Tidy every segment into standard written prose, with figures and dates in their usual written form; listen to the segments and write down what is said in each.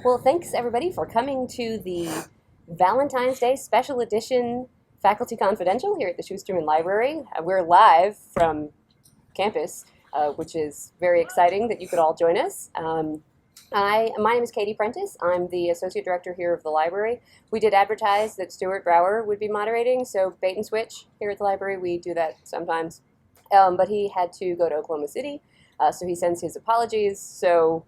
Well, thanks everybody for coming to the Valentine's Day special edition Faculty Confidential here at the Schusterman Library. We're live from campus, which is very exciting that you could all join us. My name is Katie Prentice. I'm the Associate Director here of the library. We did advertise that Stuart Brower would be moderating, so bait and switch here at the library. We do that sometimes. But he had to go to Oklahoma City, so he sends his apologies. So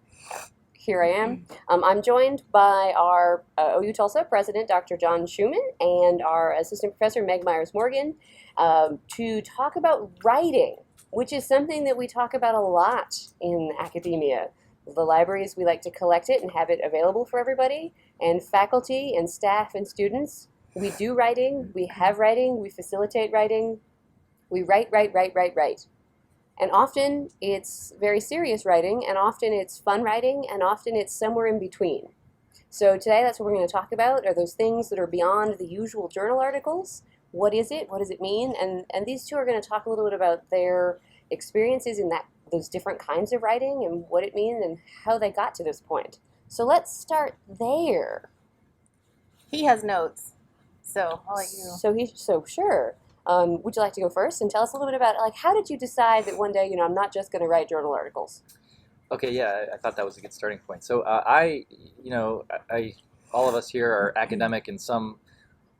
here I am. I'm joined by our OU-Tulsa President, Dr. John Schumann, and our Assistant Professor, Meg Myers-Morgan, to talk about writing, which is something that we talk about a lot in academia. The libraries, we like to collect it and have it available for everybody, and faculty and staff and students, we do writing, we have writing, we facilitate writing, we write. And often it's very serious writing, and often it's fun writing, and often it's somewhere in between. So today that's what we're going to talk about, are those things that are beyond the usual journal articles. What is it? What does it mean? And these two are going to talk a little bit about their experiences in those different kinds of writing and what it means and how they got to this point. So let's start there. He has notes, so I'll let you. So sure. Would you like to go first and tell us a little bit about, like, how did you decide that one day, I'm not just going to write journal articles? Okay, yeah, I thought that was a good starting point. So all of us here are academic in some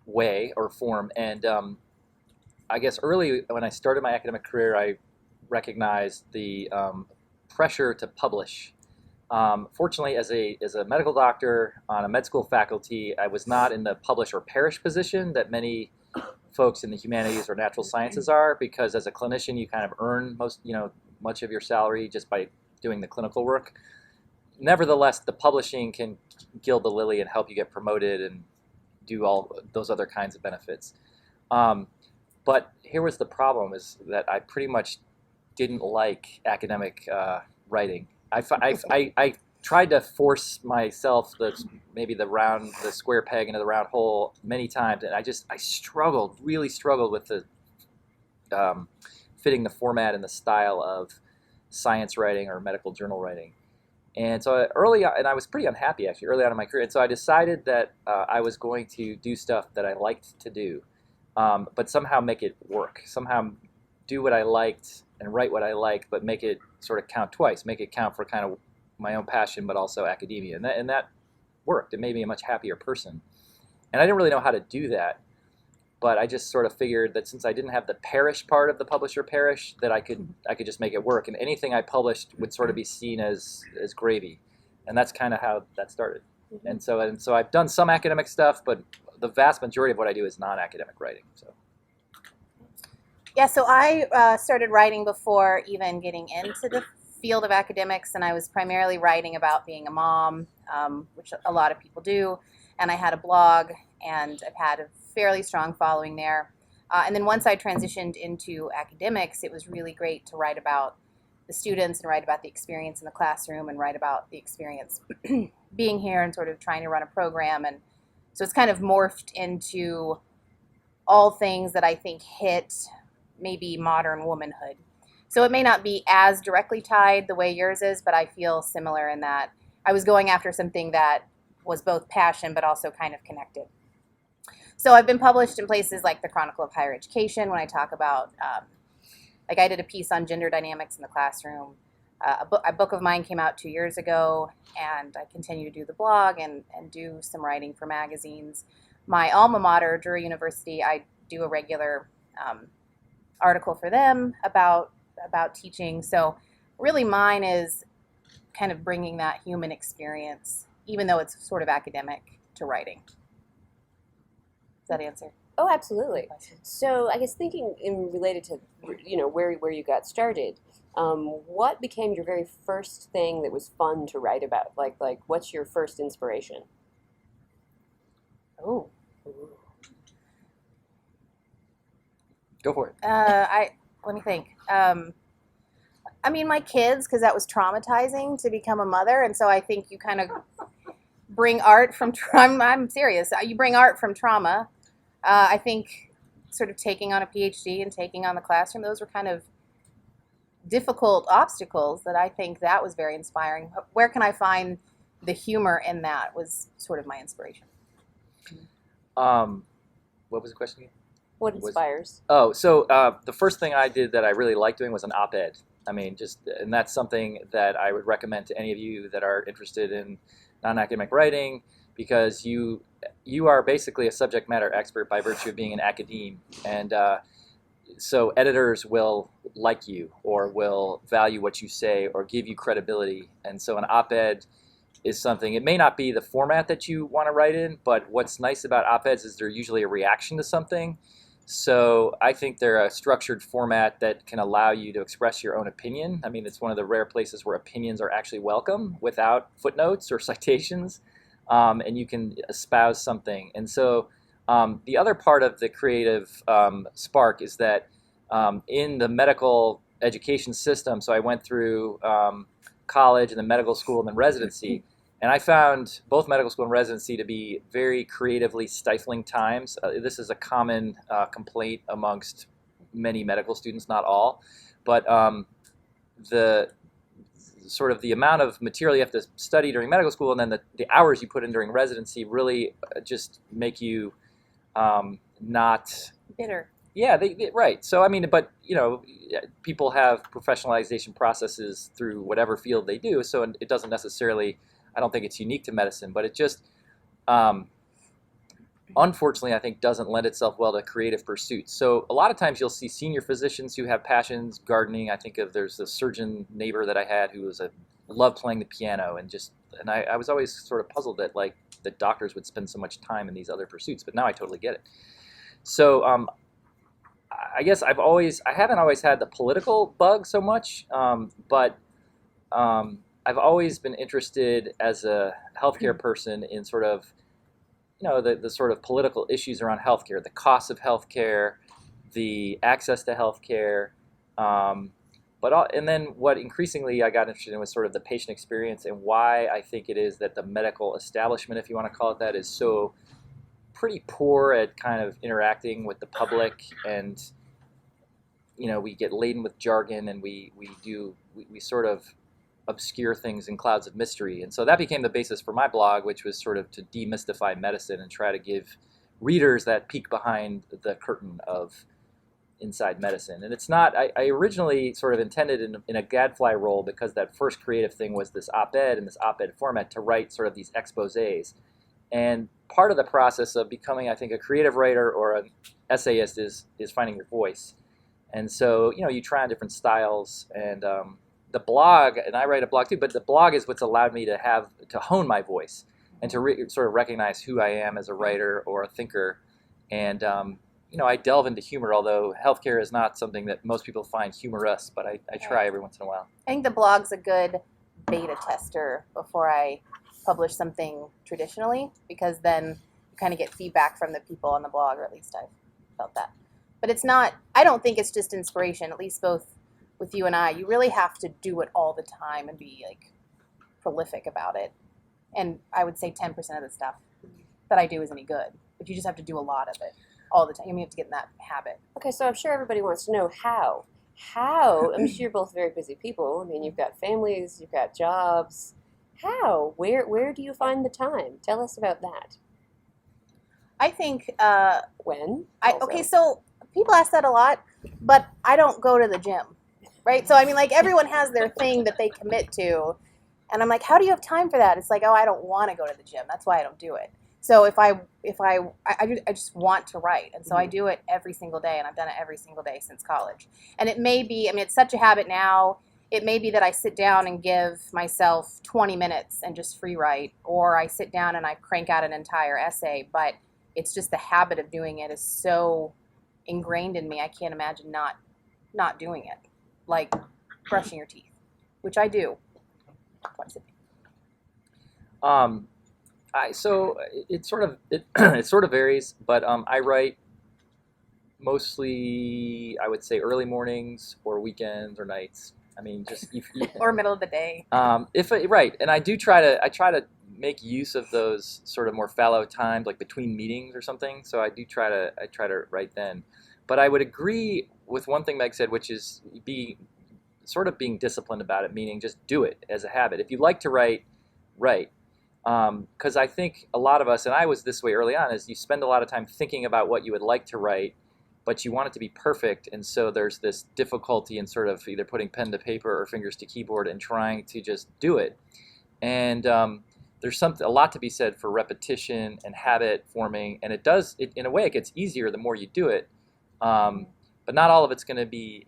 way or form, and I guess early when I started my academic career, I recognized the pressure to publish. Fortunately, as a medical doctor on a med school faculty, I was not in the publish or perish position that many folks in the humanities or natural sciences are, because as a clinician you kind of earn much of your salary just by doing the clinical work. Nevertheless, the publishing can gild the lily and help you get promoted and do all those other kinds of benefits. But here was the problem, is that I pretty much didn't like academic writing. I tried to force myself, maybe the square peg into the round hole many times, and I really struggled with the fitting the format and the style of science writing or medical journal writing. And so and I was pretty unhappy actually early on in my career, and so I decided that I was going to do stuff that I liked to do, but somehow make it work, somehow do what I liked and write what I liked, but make it sort of count twice, make it count for kind of my own passion, but also academia, and that worked. It made me a much happier person, and I didn't really know how to do that, but I just sort of figured that since I didn't have the perish part of the publisher perish, that I could just make it work, and anything I published would sort of be seen as gravy, and that's kind of how that started. Mm-hmm. And so I've done some academic stuff, but the vast majority of what I do is non-academic writing. So. Yeah, so I started writing before even getting into the field of academics, and I was primarily writing about being a mom, which a lot of people do, and I had a blog, and I've had a fairly strong following there. And then once I transitioned into academics, it was really great to write about the students and write about the experience in the classroom and write about the experience being here and sort of trying to run a program. And so it's kind of morphed into all things that I think hit maybe modern womanhood. So it may not be as directly tied the way yours is, but I feel similar in that I was going after something that was both passion but also kind of connected. So I've been published in places like the Chronicle of Higher Education when I talk about, like I did a piece on gender dynamics in the classroom. A book of mine came out 2 years ago, and I continue to do the blog and do some writing for magazines. My alma mater, Drury University, I do a regular article for them about teaching. So really mine is kind of bringing that human experience, even though it's sort of academic, to writing. Does that answer? Oh, absolutely. So I guess thinking related to, where you got started, what became your very first thing that was fun to write about? Like what's your first inspiration? Oh. Go for it. Let me think. I mean, my kids, because that was traumatizing to become a mother, and so I think you kind of bring art from trauma. I'm serious. You bring art from trauma. I think sort of taking on a PhD and taking on the classroom, those were kind of difficult obstacles that I think that was very inspiring. Where can I find the humor in that was sort of my inspiration. What was the question again? What inspires? The first thing I did that I really liked doing was an op-ed. I mean, and that's something that I would recommend to any of you that are interested in non-academic writing, because you are basically a subject matter expert by virtue of being an academe, and so editors will like you or will value what you say or give you credibility. And so an op-ed is something, it may not be the format that you want to write in, but what's nice about op-eds is they're usually a reaction to something. So I think they're a structured format that can allow you to express your own opinion. I mean, it's one of the rare places where opinions are actually welcome without footnotes or citations, and you can espouse something. And so the other part of the creative spark is that in the medical education system, so I went through college and then medical school and then residency, and I found both medical school and residency to be very creatively stifling times. This is a common complaint amongst many medical students, not all, but the sort of the amount of material you have to study during medical school and then the hours you put in during residency really just make you not bitter. Yeah, right. So I mean, but you know, people have professionalization processes through whatever field they do. So it doesn't necessarily. I don't think it's unique to medicine, but it just, unfortunately, I think doesn't lend itself well to creative pursuits. So a lot of times you'll see senior physicians who have passions, gardening. I think there's a surgeon neighbor that I had who loved playing the piano, and I was always sort of puzzled that that doctors would spend so much time in these other pursuits. But now I totally get it. So I guess I haven't always had the political bug so much, but I've always been interested as a healthcare person in sort of, the sort of political issues around healthcare, the cost of healthcare, the access to healthcare, and then what increasingly I got interested in was sort of the patient experience and why I think it is that the medical establishment, if you want to call it that, is so pretty poor at kind of interacting with the public, and we get laden with jargon, and we sort of obscure things in clouds of mystery. And so that became the basis for my blog, which was sort of to demystify medicine and try to give readers that peek behind the curtain of inside medicine. And it's not, I originally sort of intended in a gadfly role, because that first creative thing was this op-ed and this op-ed format, to write sort of these exposés. And part of the process of becoming, I think, a creative writer or an essayist is finding your voice. And so, you try on different styles, and the blog, and I write a blog too, but the blog is what's allowed me to hone my voice and to sort of recognize who I am as a writer or a thinker. And, I delve into humor, although healthcare is not something that most people find humorous, but I try every once in a while. I think the blog's a good beta tester before I publish something traditionally, because then you kind of get feedback from the people on the blog, or at least I've felt that. But it's not, I don't think it's just inspiration, at least both with you and I. You really have to do it all the time and be prolific about it. And I would say 10% of the stuff that I do is any good, but you just have to do a lot of it all the time. You have to get in that habit. Okay, so I'm sure everybody wants to know how. I'm sure you're both very busy people. I mean, you've got families, you've got jobs. How? Where do you find the time? Tell us about that. I think when? Okay, so people ask that a lot, but I don't go to the gym, right? So I mean, everyone has their thing that they commit to, and I'm like, how do you have time for that? It's like, oh, I don't want to go to the gym. That's why I don't do it. So I just want to write, and so I do it every single day, and I've done it every single day since college. And it may be, it's such a habit now. It may be that I sit down and give myself 20 minutes and just free write, or I sit down and I crank out an entire essay, but it's just the habit of doing it is so ingrained in me. I can't imagine not doing it, like brushing your teeth, which I do twice a day. So it sort of varies, but I write mostly, I would say, early mornings or weekends or nights. I mean, just or middle of the day. Right, and I try to make use of those sort of more fallow times, like between meetings or something. So I try to write then. But I would agree with one thing Meg said, which is being disciplined about it, meaning just do it as a habit. If you like to write, write. Because I think a lot of us, and I was this way early on, is you spend a lot of time thinking about what you would like to write, but you want it to be perfect, and so there's this difficulty in sort of either putting pen to paper or fingers to keyboard and trying to just do it. And there's a lot to be said for repetition and habit forming, and in a way, it gets easier the more you do it. But not all of it's going to be,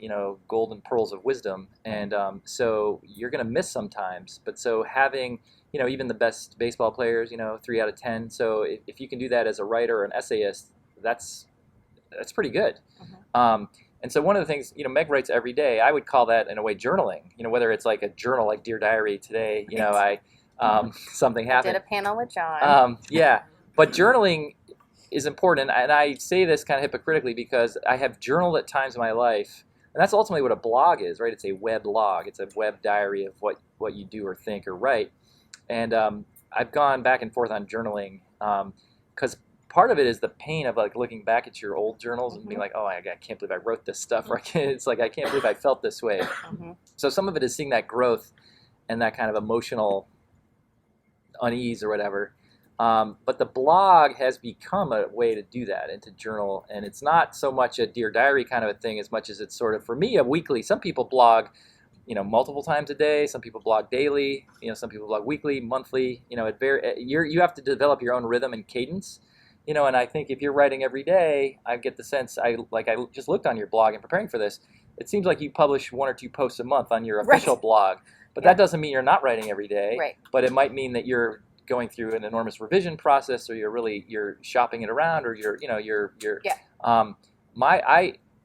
golden pearls of wisdom, and so you're going to miss sometimes. But so having, even the best baseball players, 3 out of 10. So if you can do that as a writer or an essayist, that's pretty good. And so one of the things, Meg writes every day. I would call that in a way journaling. Whether it's like a journal, like Dear Diary today. Something happened. Did a panel with John. Yeah, but journaling is important, and I say this kind of hypocritically because I have journaled at times in my life, and that's ultimately what a blog is, right? It's a web log. It's a web diary of what you do or think or write. And I've gone back and forth on journaling because part of it is the pain of like looking back at your old journals and being like, oh, I can't believe I wrote this stuff. Or it's like I can't believe I felt this way. So some of it is seeing that growth and that kind of emotional unease or whatever. But the blog has become a way to do that and to journal. And it's not so much a Dear Diary kind of a thing as much as it's sort of, for me, a weekly. Some people blog, multiple times a day. Some people blog daily. Some people blog weekly, monthly. You have to develop your own rhythm and cadence. And I think if you're writing every day, I get the sense, I just looked on your blog and preparing for this, it seems like you publish 1 or 2 posts a month on your official blog. But that doesn't mean you're not writing every day. Right. But it might mean that you're going through an enormous revision process, or you're shopping it around, or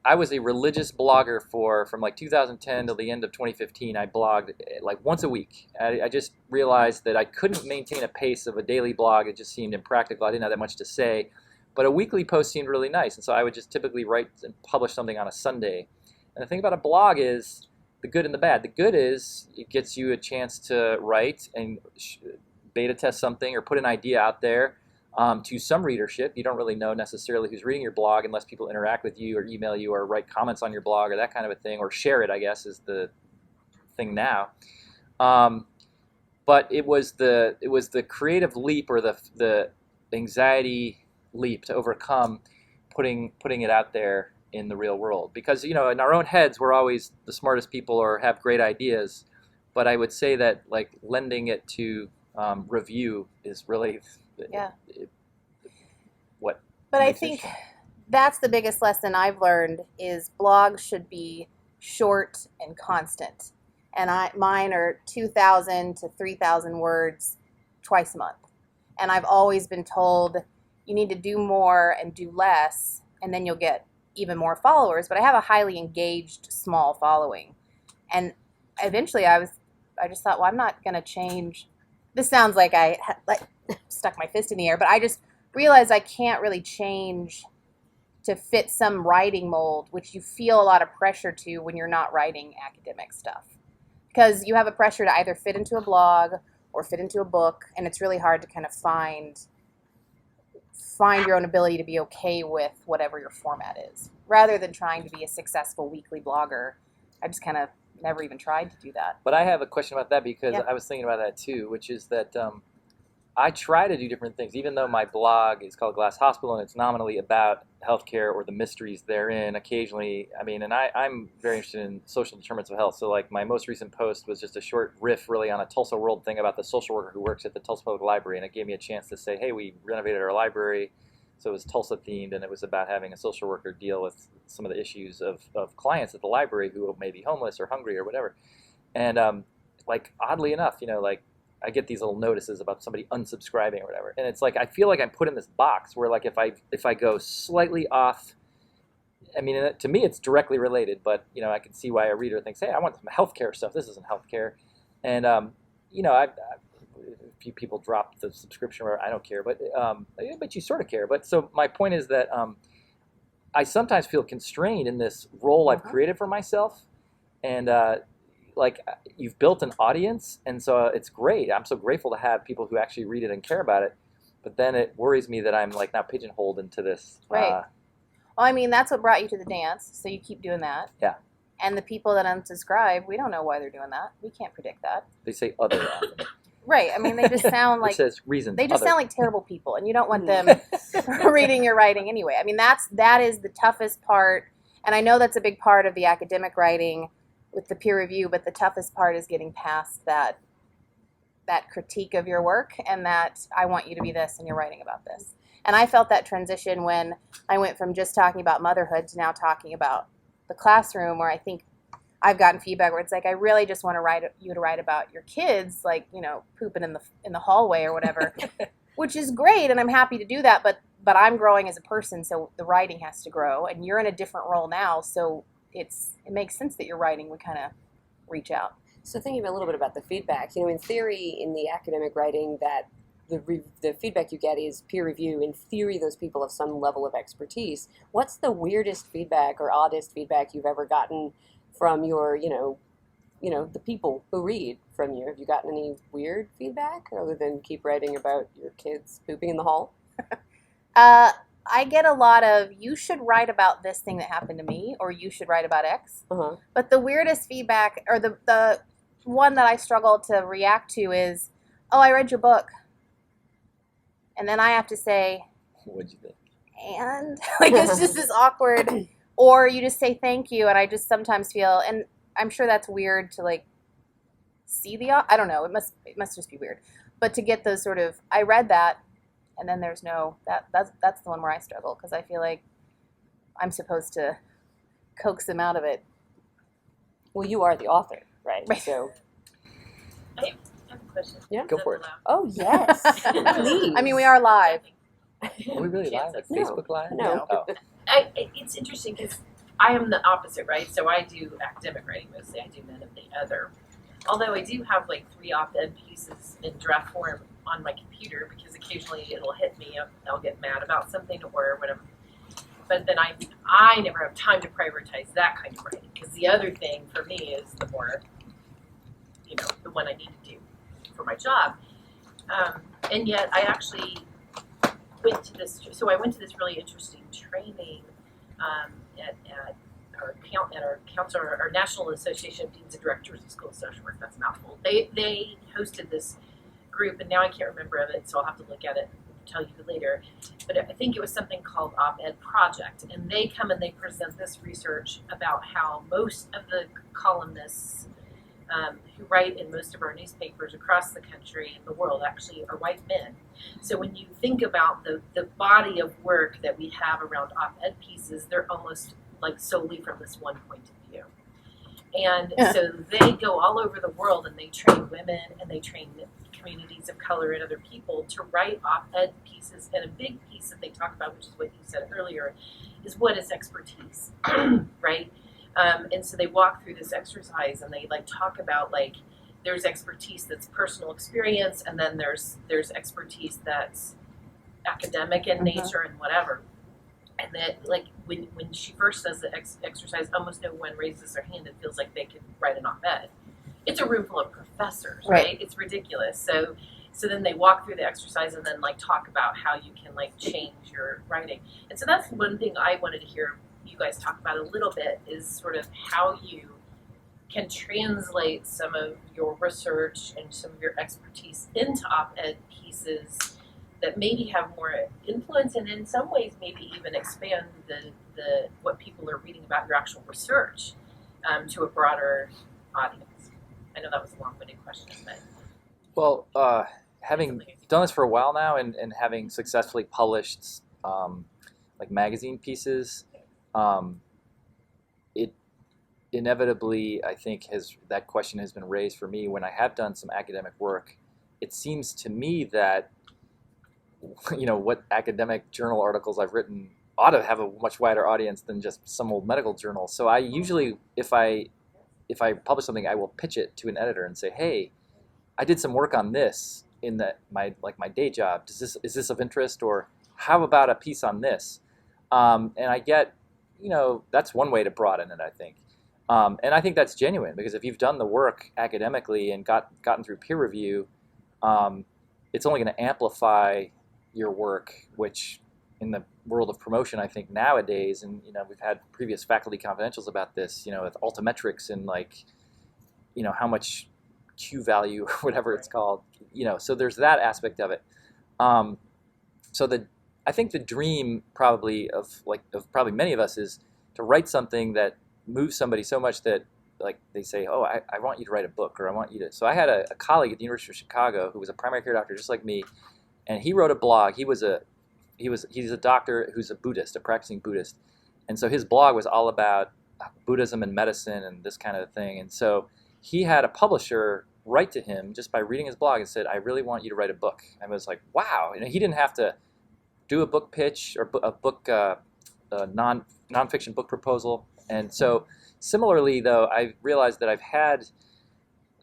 I was a religious blogger from like 2010 till the end of 2015. I blogged like once a week. I just realized that I couldn't maintain a pace of a daily blog. It just seemed impractical. I didn't have that much to say. But a weekly post seemed really nice, and so I would just typically write and publish something on a Sunday. And the thing about a blog is the good and the bad. The good is it gets you a chance to write and beta test something or put an idea out there to some readership. You don't really know necessarily who's reading your blog unless people interact with you or email you or write comments on your blog or that kind of a thing, or share it, I guess, is the thing now. But it was the creative leap, or the anxiety leap to overcome putting it out there in the real world. Because, in our own heads, we're always the smartest people or have great ideas. But I would say that like lending it to review is really what. But I think that's the biggest lesson I've learned is blogs should be short and constant. And mine are 2,000 to 3,000 words twice a month. And I've always been told you need to do more and do less, and then you'll get even more followers. But I have a highly engaged small following. And eventually I just thought, well, I'm not going to change. This sounds like I stuck my fist in the air, but I just realized I can't really change to fit some writing mold, which you feel a lot of pressure to when you're not writing academic stuff. Because you have a pressure to either fit into a blog or fit into a book, and it's really hard to kind of find your own ability to be okay with whatever your format is. Rather than trying to be a successful weekly blogger, I just kind of never even tried to do that. But I have a question about that because I was thinking about that too, which is that I try to do different things, even though my blog is called Glass Hospital and it's nominally about healthcare or the mysteries therein. Occasionally, I'm very interested in social determinants of health. So like my most recent post was just a short riff really on a Tulsa World thing about the social worker who works at the Tulsa Public Library. And it gave me a chance to say, hey, we renovated our library. So it was Tulsa themed, and it was about having a social worker deal with some of the issues of clients at the library who may be homeless or hungry or whatever. And oddly enough, I get these little notices about somebody unsubscribing or whatever. And it's like I feel like I'm put in this box where like if I go slightly off, to me it's directly related, but I can see why a reader thinks, hey, I want some healthcare stuff. This isn't healthcare. And a few people drop the subscription, or I don't care, but you sort of care. But so my point is that I sometimes feel constrained in this role I've created for myself, and you've built an audience, and so it's great. I'm so grateful to have people who actually read it and care about it. But then it worries me that I'm like now pigeonholed into this. Right. Well, that's what brought you to the dance, so you keep doing that. Yeah. And the people that unsubscribe, we don't know why they're doing that. We can't predict that. They say other often. Right. I mean, they just sound It like says reason. they just other. sound like terrible people, and you don't want them reading your writing anyway. I mean, that is the toughest part, and I know that's a big part of the academic writing with the peer review. But the toughest part is getting past that critique of your work, and that I want you to be this, and you're writing about this. And I felt that transition when I went from just talking about motherhood to now talking about the classroom, where I think I've gotten feedback where it's like, I really just want you to write about your kids, like, pooping in the hallway or whatever, which is great, and I'm happy to do that. But I'm growing as a person, so the writing has to grow, and you're in a different role now, so it makes sense that your writing would kind of reach out. So thinking a little bit about the feedback, in theory, in the academic writing, that the feedback you get is peer review. In theory, those people have some level of expertise. What's the weirdest feedback or oddest feedback you've ever gotten from your, the people who read from you? Have you gotten any weird feedback other than keep writing about your kids pooping in the hall? I get a lot of, you should write about this thing that happened to me, or you should write about X. Uh-huh. But the weirdest feedback, or the one that I struggle to react to is, oh, I read your book. And then I have to say, What'd you think? And like, it's just this awkward, or you just say thank you. And I just sometimes feel, and I'm sure that's weird to like see I don't know, it must just be weird. But to get those sort of, I read that, and then there's no, that's the one where I struggle, because I feel like I'm supposed to coax them out of it. Well, you are the author, right? Right. So, I have a question. Yeah. Go for it. oh yes, please. I mean, we are live. Are we really live? Like No. Facebook Live? No. Oh. It's interesting because I am the opposite, right? So I do academic writing mostly. I do none of the other. Although I do have like 3 op-ed pieces in draft form on my computer, because occasionally it'll hit me. I'll get mad about something or whatever. But then I never have time to prioritize that kind of writing, because the other thing for me is the more, the one I need to do for my job. And yet I actually went to this. So I went to this really interesting training at our council, our National Association of Deans and Directors of School of Social Work. That's a mouthful. They hosted this group, and now I can't remember of it, so I'll have to look at it and tell you later. But I think it was something called Op-Ed Project, and they come and they present this research about how most of the columnists who write in most of our newspapers across the country and the world actually are white men. So when you think about the body of work that we have around op-ed pieces, they're almost like solely from this one point of view. And so they go all over the world, and they train women, and they train communities of color and other people to write op-ed pieces. And a big piece that they talk about, which is what you said earlier, is what is expertise, right? And so they walk through this exercise, and they like talk about like there's expertise that's personal experience, and then there's expertise that's academic in nature and whatever. And that like when she first does the exercise, almost no one raises their hand and feels like they could write an op-ed. It's a room full of professors, right? It's ridiculous. So then they walk through the exercise and then like talk about how you can like change your writing. And so that's one thing I wanted to hear you guys talk about a little bit, is sort of how you can translate some of your research and some of your expertise into op-ed pieces that maybe have more influence, and in some ways maybe even expand the what people are reading about your actual research to a broader audience. I know that was a long-winded question, but Well, having done this for a while now, and having successfully published like magazine pieces, it inevitably, I think, that question has been raised for me when I have done some academic work. It seems to me that what academic journal articles I've written ought to have a much wider audience than just some old medical journal. So I usually, if I publish something, I will pitch it to an editor and say, hey, I did some work on this in my day job. Is this of interest, or how about a piece on this? And I get, that's one way to broaden it, I think. And I think that's genuine, because if you've done the work academically and gotten through peer review, it's only going to amplify your work, which in the world of promotion, I think nowadays, and we've had previous faculty confidentials about this, with altimetrics and how much Q value or whatever it's called. So there's that aspect of it. I think the dream probably of probably many of us is to write something that moves somebody so much that like they say, oh, I want you to write a book, or I want you to. So I had a colleague at the University of Chicago who was a primary care doctor just like me, and he wrote a blog. He's a doctor who's a Buddhist, a practicing Buddhist, and so his blog was all about Buddhism and medicine and this kind of thing. And so he had a publisher write to him just by reading his blog and said, I really want you to write a book. And I was like, wow. He didn't have to do a book pitch or a book nonfiction book proposal. And so similarly, though, I realized that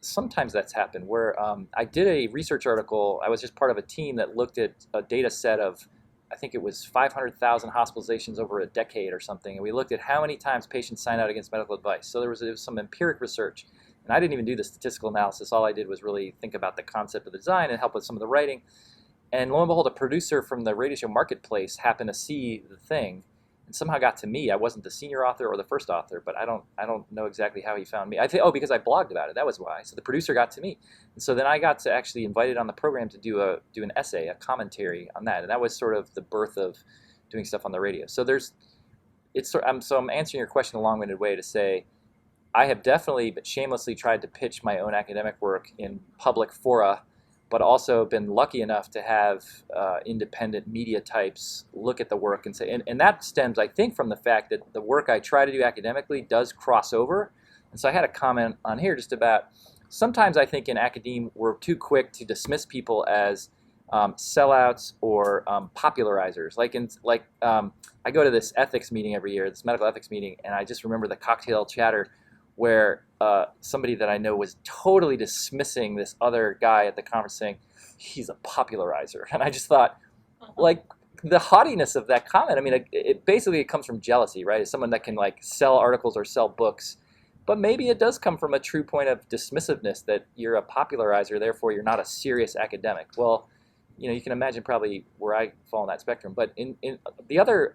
sometimes that's happened where I did a research article. I was just part of a team that looked at a data set of, I think it was 500,000 hospitalizations over a decade or something. And we looked at how many times patients sign out against medical advice. So there was some empiric research. And I didn't even do the statistical analysis. All I did was really think about the concept of the design and help with some of the writing. And lo and behold, a producer from the radio show Marketplace happened to see the thing and somehow got to me. I wasn't the senior author or the first author, but I don't know exactly how he found me. I think, because I blogged about it. That was why. So the producer got to me. And so then I got to actually invited on the program to do an essay, a commentary on that. And that was sort of the birth of doing stuff on the radio. So I'm answering your question a long-winded way to say I have definitely but shamelessly tried to pitch my own academic work in public fora, but also been lucky enough to have independent media types look at the work and say, and that stems, I think, from the fact that the work I try to do academically does cross over. And so I had a comment on here just about, sometimes I think in academia we're too quick to dismiss people as sellouts or popularizers. I go to this ethics meeting every year, this medical ethics meeting, and I just remember the cocktail chatter where somebody that I know was totally dismissing this other guy at the conference saying, he's a popularizer. And I just thought, like, the haughtiness of that comment, I mean, it basically comes from jealousy, right? As someone that can, like, sell articles or sell books. But maybe it does come from a true point of dismissiveness that you're a popularizer, therefore you're not a serious academic. Well, you can imagine probably where I fall in that spectrum. But in the other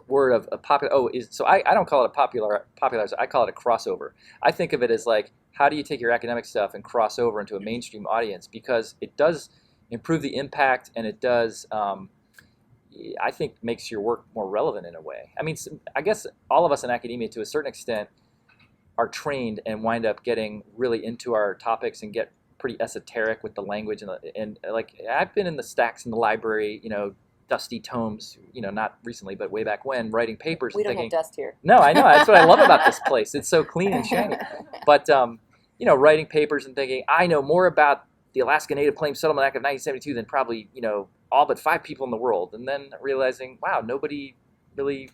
word of a popular, so I don't call it a popularizer, I call it a crossover. I think of it as like, how do you take your academic stuff and cross over into a mainstream audience? Because it does improve the impact, and it does, I think, makes your work more relevant in a way. I mean, I guess all of us in academia, to a certain extent, are trained and wind up getting really into our topics and get pretty esoteric with the language. And like, I've been in the stacks in the library, dusty tomes, not recently, but way back when, writing papers. We and don't thinking, have dust here. No, I know. That's what I love about this place. It's so clean and shiny. But, writing papers and thinking, I know more about the Alaska Native Claims Settlement Act of 1972 than probably, all but 5 people in the world. And then realizing, wow, nobody really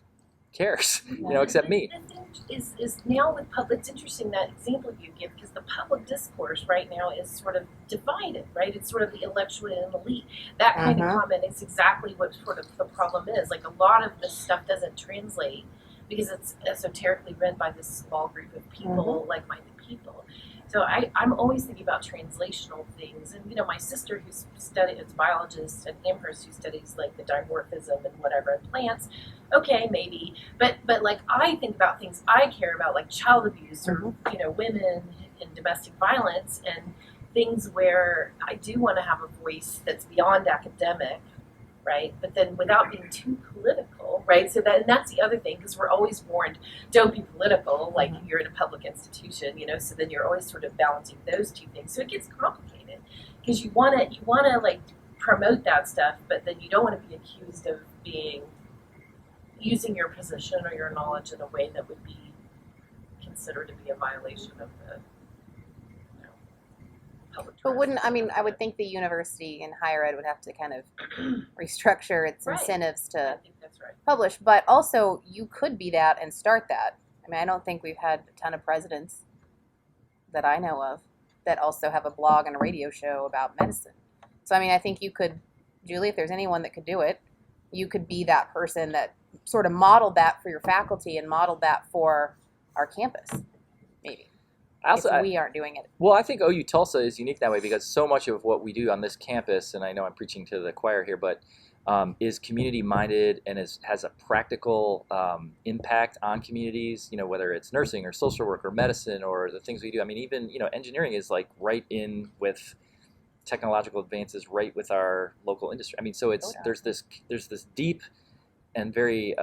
cares, except me. The thing is now with public, it's interesting that example you give, because the public discourse right now is sort of divided, right? It's sort of the intellectual and elite. That kind of comment is exactly what sort of the problem is. Like, a lot of this stuff doesn't translate because it's esoterically read by this small group of people, like-minded people. So I'm always thinking about translational things. And, my sister who's studied as a biologist at Amherst, who studies like the dimorphism and whatever in plants, okay, maybe. But like, I think about things I care about, like child abuse or, women and domestic violence, and things where I do want to have a voice that's beyond academic, right? But then without being too political, right? So that's the other thing, because we're always warned, don't be political, like you're in a public institution, so then you're always sort of balancing those two things. So it gets complicated, because you want to like promote that stuff, but then you don't want to be accused of using your position or your knowledge in a way that would be considered to be a violation of the public trust. But I would think the university and higher ed would have to kind of restructure its incentives I to think that's right. publish. But also, you could be that and start that. I don't think we've had a ton of presidents that I know of that also have a blog and a radio show about medicine. So, I think you could, Julie, if there's anyone that could do it, you could be that person that sort of modeled that for your faculty and modeled that for our campus, maybe. if we aren't doing it. Well, I think OU-Tulsa is unique that way because so much of what we do on this campus, and I know I'm preaching to the choir here, but is community-minded and has a practical impact on communities, whether it's nursing or social work or medicine or the things we do. I mean, even, engineering is like right in with technological advances, right with our local industry. I mean, so there's this deep and very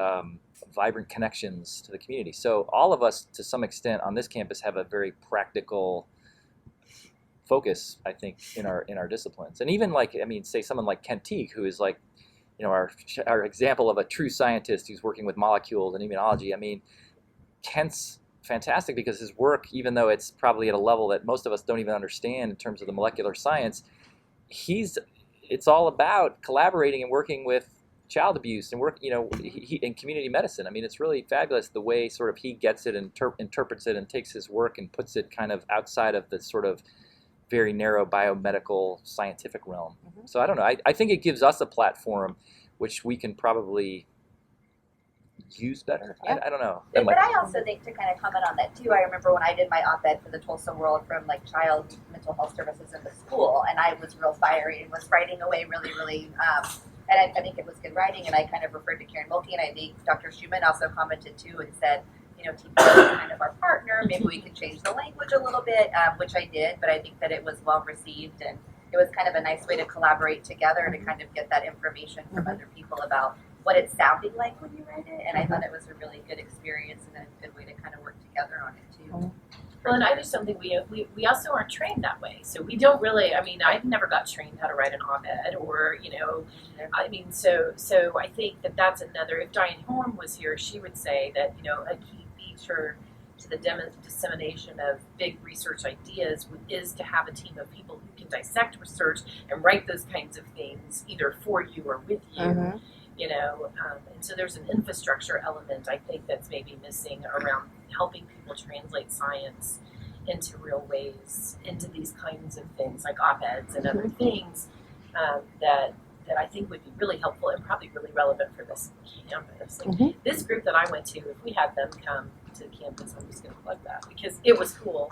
vibrant connections to the community. So all of us, to some extent, on this campus have a very practical focus, I think, in our disciplines. And even say someone like Kent Teague, who is like, our example of a true scientist who's working with molecules and immunology. I mean, Kent's fantastic because his work, even though it's probably at a level that most of us don't even understand in terms of the molecular science, it's all about collaborating and working with child abuse and work, in community medicine. I mean, it's really fabulous the way sort of he gets it and interprets it and takes his work and puts it kind of outside of the sort of very narrow biomedical scientific realm. Mm-hmm. So I don't know. I think it gives us a platform which we can probably use better. Yeah. I don't know. But I also think, to kind of comment on that too, I remember when I did my op-ed for the Tulsa World from child mental health services in the school, and I was real fiery and was writing away really, and I think it was good writing, and I kind of referred to Karen Mulkey, and I think Dr. Schumann also commented too and said, TPS is kind of our partner, maybe we could change the language a little bit, which I did, but I think that it was well received, and it was kind of a nice way to collaborate together to kind of get that information from other people about what it sounded like when you read it, and I thought it was a really good experience and a good way to kind of work together on it too. Well, and I just don't think we also aren't trained that way. So we don't really, I never got trained how to write an op-ed or, so I think that's another, if Diane Horn was here, she would say that, a key feature to the dissemination of big research ideas is to have a team of people who can dissect research and write those kinds of things either for you or with you. Mm-hmm. And so there's an infrastructure element, I think, that's maybe missing around helping people translate science into real ways, into these kinds of things like op-eds and other things that I think would be really helpful and probably really relevant for this campus. This group that I went to, if we had them come to campus, I'm just going to plug that because it was cool.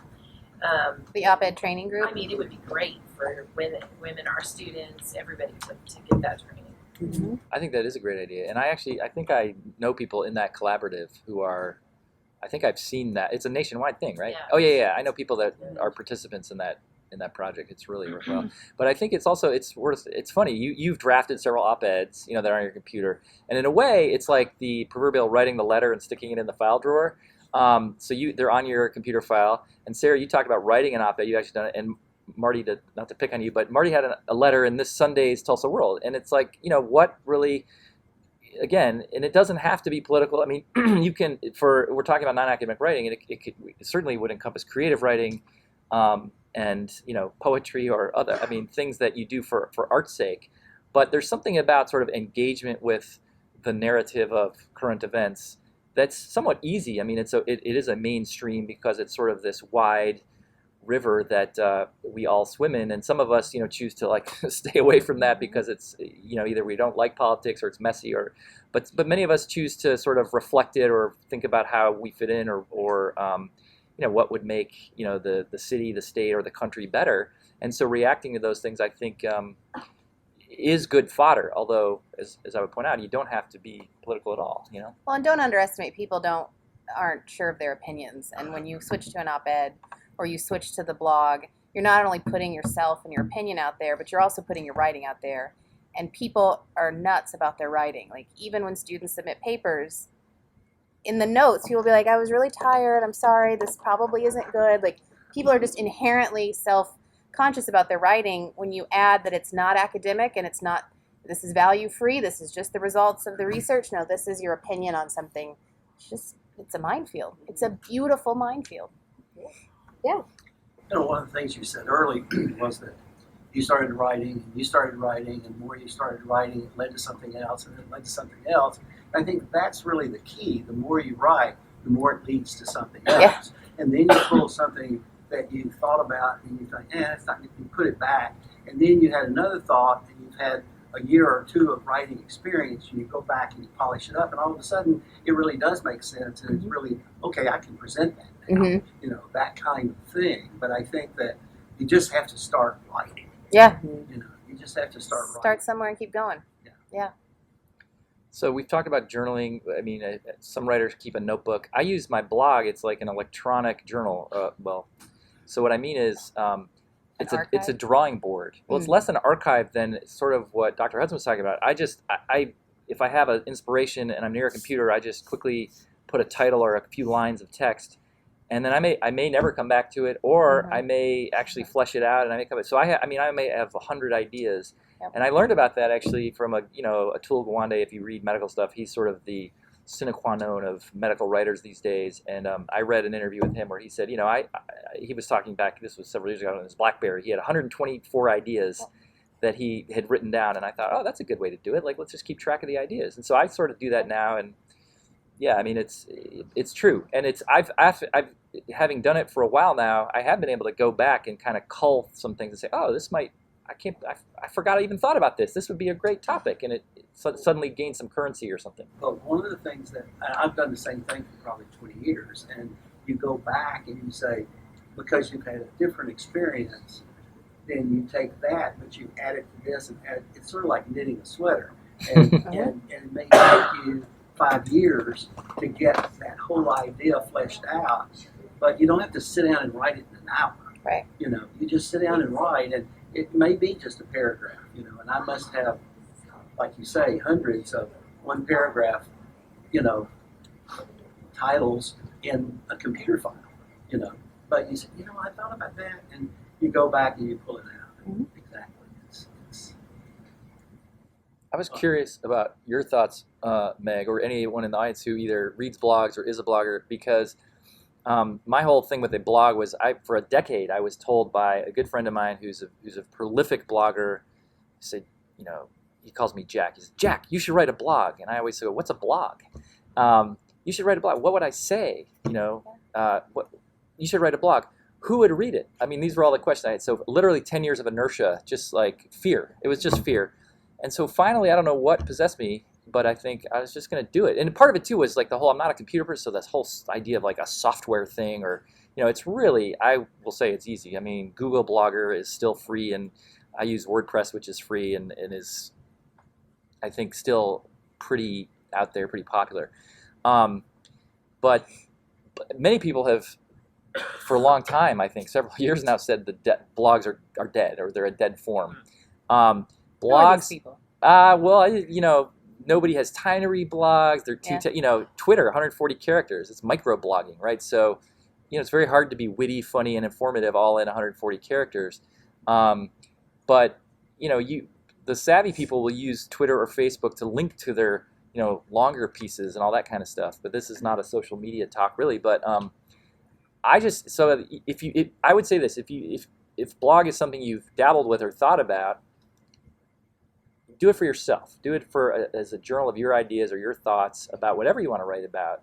The op-ed training group? I mean, it would be great for women, our students, everybody to get that training. Mm-hmm. I think that is a great idea, and I think I know people in that collaborative who are. I think I've seen that. It's a nationwide thing, right? Yeah. Oh yeah. I know people that are participants in that project. It's really worked well. But I think it's funny. You've drafted several op-eds, that are on your computer, and in a way, it's like the proverbial writing the letter and sticking it in the file drawer. So they're on your computer file. And Sarah, you talked about writing an op-ed. You actually done it, and Marty, not to pick on you, but Marty had a letter in this Sunday's Tulsa World, and it's like, what really, again, and it doesn't have to be political. I mean, you can, we're talking about non-academic writing, and it certainly would encompass creative writing, and poetry or other, things that you do for art's sake. But there's something about sort of engagement with the narrative of current events that's somewhat easy. I mean, it is a mainstream because it's sort of this wide river that we all swim in, and some of us choose to stay away from that because it's either we don't like politics or it's messy, but many of us choose to sort of reflect it or think about how we fit in or what would make the city, the state, or the country better. And so reacting to those things, I think, is good fodder, although as I would point out, you don't have to be political at all. Well, and don't underestimate people aren't sure of their opinions, and when you switch to an op-ed or you switch to the blog, you're not only putting yourself and your opinion out there, but you're also putting your writing out there. And people are nuts about their writing. Even when students submit papers, in the notes, people will be like, I was really tired, I'm sorry, this probably isn't good. People are just inherently self-conscious about their writing when you add that it's not academic and it's not, this is value-free, this is just the results of the research. No, this is your opinion on something. It's a minefield. It's a beautiful minefield. Yeah. One of the things you said early was that you started writing, and the more you started writing, it led to something else, and it led to something else. And I think that's really the key. The more you write, the more it leads to something else. Yeah. And then you pull something that you thought about, and you think, it's not, you put it back. And then you had another thought, and you've had a year or two of writing experience, and you go back and you polish it up, and all of a sudden, it really does make sense, and it's really, okay, I can present that now. Mhm. you know, that kind of thing. But I think that you just have to start writing. Yeah. You know, you just have to start writing. Start somewhere and keep going. So we've talked about journaling. I mean, some writers keep a notebook. I use my blog. It's like an electronic journal. So what I mean is, it's a drawing board. Well, it's less an archive than sort of what Dr. Hudson was talking about. I if I have an inspiration and I'm near a computer, I just quickly put a title or a few lines of text, and then I may never come back to it, or I may actually flesh it out, and I may come back. So I may have 100 ideas. Yep. And I learned about that actually from Atul Gawande. If you read medical stuff, he's sort of the sine qua non of medical writers these days. And I read an interview with him where he said, he was talking back, this was several years ago on his BlackBerry. He had 124 ideas that he had written down, and I thought, oh, that's a good way to do it. Like, let's just keep track of the ideas. And so I sort of do that now, and yeah, I mean, it's true, and I've having done it for a while now, I have been able to go back and kind of cull some things and say, oh, this might. I forgot I even thought about this. This would be a great topic, and it suddenly gained some currency or something. But one of the things that I've done the same thing for probably 20 years, and you go back and you say, because you've had a different experience, then you take that, but you add it to this, and it's sort of like knitting a sweater, and it may take you 5 years to get that whole idea fleshed out, but you don't have to sit down and write it in an hour. Right. You know, you just sit down and write, and it may be just a paragraph, you know, and I must have, like you say, hundreds of one paragraph, you know, titles in a computer file, you know. But you say, you know, I thought about that, and you go back and you pull it out. Mm-hmm. Exactly. I was curious about your thoughts, Meg, or anyone in the audience who either reads blogs or is a blogger, because my whole thing with a blog was, for a decade, I was told by a good friend of mine who's a prolific blogger. He said, you know, he calls me Jack. He says, Jack, you should write a blog. And I always say, what's a blog? You should write a blog. What would I say? You know, you should write a blog. Who would read it? I mean, these were all the questions I had. So literally 10 years of inertia, just like fear. It was just fear. And so finally, I don't know what possessed me, but I think I was just going to do it. And part of it, too, was like the whole, I'm not a computer person, so this whole idea of like a software thing, or, you know, it's really, I will say it's easy. I mean, Google Blogger is still free, and I use WordPress, which is free and is, I think, still pretty out there, pretty popular. But many people have, for a long time, I think, several years now, said that blogs are dead, or they're a dead form. Blogs, well, you know, nobody has time to read blogs. They're too, you know, Twitter, 140 characters. It's micro-blogging, right? So, you know, it's very hard to be witty, funny, and informative all in 140 characters. But, you know, the savvy people will use Twitter or Facebook to link to their, you know, longer pieces and all that kind of stuff. But this is not a social media talk, really. But I would say this: if blog is something you've dabbled with or thought about, do it for yourself. Do it as a journal of your ideas or your thoughts about whatever you want to write about.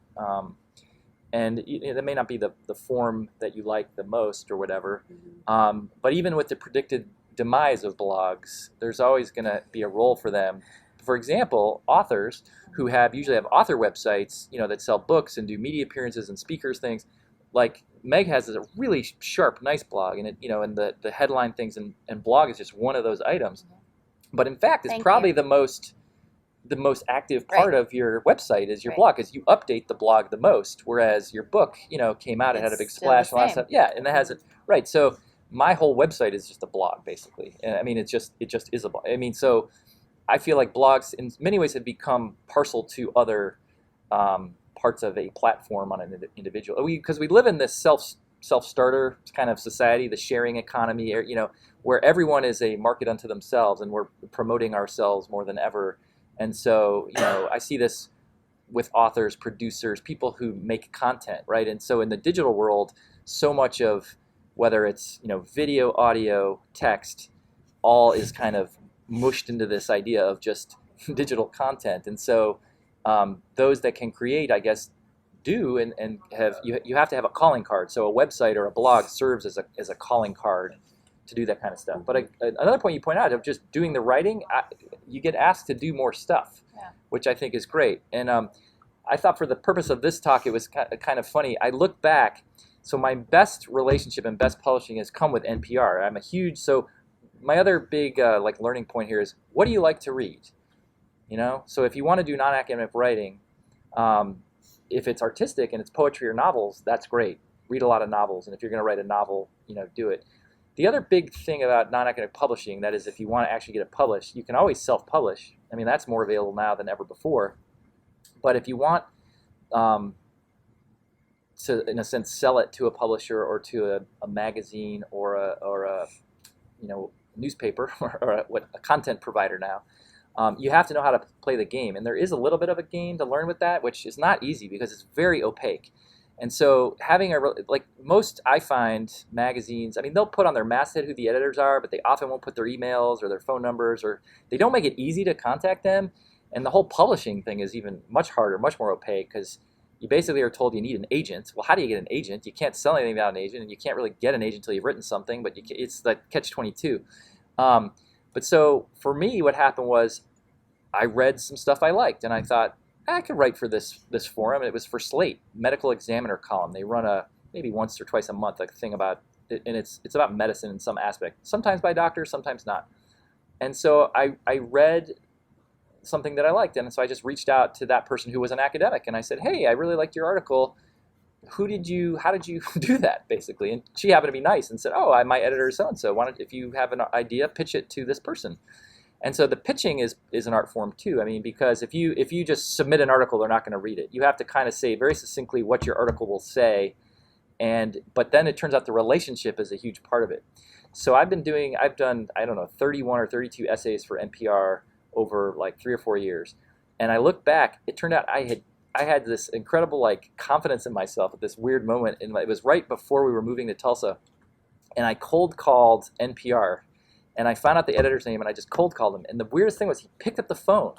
And that may not be the form that you like the most or whatever. But even with the predicted demise of blogs, there's always going to be a role for them. For example, authors who usually have author websites, you know, that sell books and do media appearances and speakers things. Like Meg has a really sharp, nice blog, and the headline things and blog is just one of those items. But in fact, it's probably the most active part of your website is your blog, because you update the blog the most. Whereas your book, you know, came out, it had a big splash, and all that stuff. Yeah, and it has it right. So my whole website is just a blog, basically. And I mean, it just is a blog. I mean, so I feel like blogs in many ways have become parcel to other parts of a platform on an individual. Because we live in this self-starter kind of society, the sharing economy, you know, where everyone is a market unto themselves, and we're promoting ourselves more than ever. And so, you know, I see this with authors, producers, people who make content, right? And so in the digital world, so much of whether it's, you know, video, audio, text, all is kind of mushed into this idea of just digital content. And so those that can create, I guess, do and have you have to have a calling card. So a website or a blog serves as a calling card to do that kind of stuff. But another point you point out of just doing the writing, you get asked to do more stuff, which I think is great. And I thought for the purpose of this talk, it was kind of funny. I look back. So my best relationship and best publishing has come with NPR. I'm a huge, so my other big like learning point here is, what do you like to read? You know, so if you want to do non-academic writing, if it's artistic and it's poetry or novels, that's great. Read a lot of novels, and if you're going to write a novel, you know, do it. The other big thing about non-academic publishing, that is, if you want to actually get it published, you can always self-publish. I mean, that's more available now than ever before. But if you want to, in a sense, sell it to a publisher or to a magazine or a you know, newspaper or a content provider now, you have to know how to play the game. And there is a little bit of a game to learn with that, which is not easy because it's very opaque. And so having like most, I find, magazines, I mean, they'll put on their masthead who the editors are, but they often won't put their emails or their phone numbers, or they don't make it easy to contact them. And the whole publishing thing is even much harder, much more opaque, because you basically are told you need an agent. Well, how do you get an agent? You can't sell anything without an agent, and you can't really get an agent until you've written something, but it's like catch-22. But so for me, what happened was I read some stuff I liked, and I thought, I could write for this forum. And it was for Slate, Medical Examiner column. They run maybe once or twice a month a thing about it, and it's about medicine in some aspect, sometimes by doctors, sometimes not. And so I read something that I liked, and so I just reached out to that person who was an academic, and I said, hey, I really liked your article. How did you do that, basically? And she happened to be nice and said, oh, my editor is so-and-so. If you have an idea, pitch it to this person. And so the pitching is an art form too. I mean, because if you just submit an article, they're not going to read it. You have to kind of say very succinctly what your article will say, but then it turns out the relationship is a huge part of it. So I've done, I don't know, 31 or 32 essays for NPR over like 3 or 4 years. And I look back, it turned out I had this incredible like confidence in myself at this weird moment. And it was right before we were moving to Tulsa. And I cold called NPR. And I found out the editor's name, and I just cold called him. And the weirdest thing was he picked up the phone.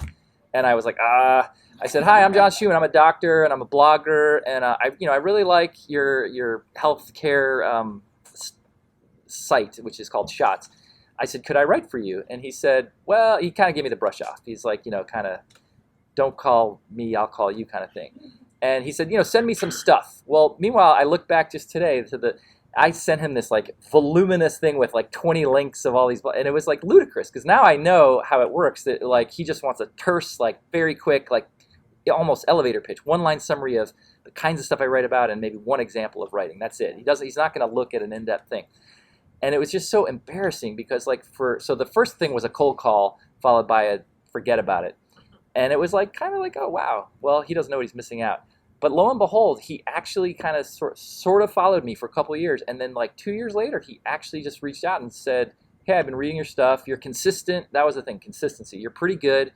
And I was like, I said, hi, I'm John Schumann. I'm a doctor, and I'm a blogger. And I really like your healthcare site, which is called Shots. I said, could I write for you? And he said, well, he kind of gave me the brush off. He's like, kind of, don't call me, I'll call you kind of thing. And he said, send me some stuff. Well, meanwhile, I look back just today to I sent him this like voluminous thing with like 20 links of all these, and it was like ludicrous because now I know how it works. That like he just wants a terse, like very quick, like almost elevator pitch, 1-line summary of the kinds of stuff I write about and maybe one example of writing. That's it. He's not going to look at an in-depth thing. And it was just so embarrassing because so the first thing was a cold call followed by a forget about it. And it was like kind of like, oh wow, well he doesn't know what he's missing out. But lo and behold, he actually kind of sort of followed me for a couple of years. And then like 2 years later, he actually just reached out and said, hey, I've been reading your stuff. You're consistent. That was the thing, consistency. You're pretty good.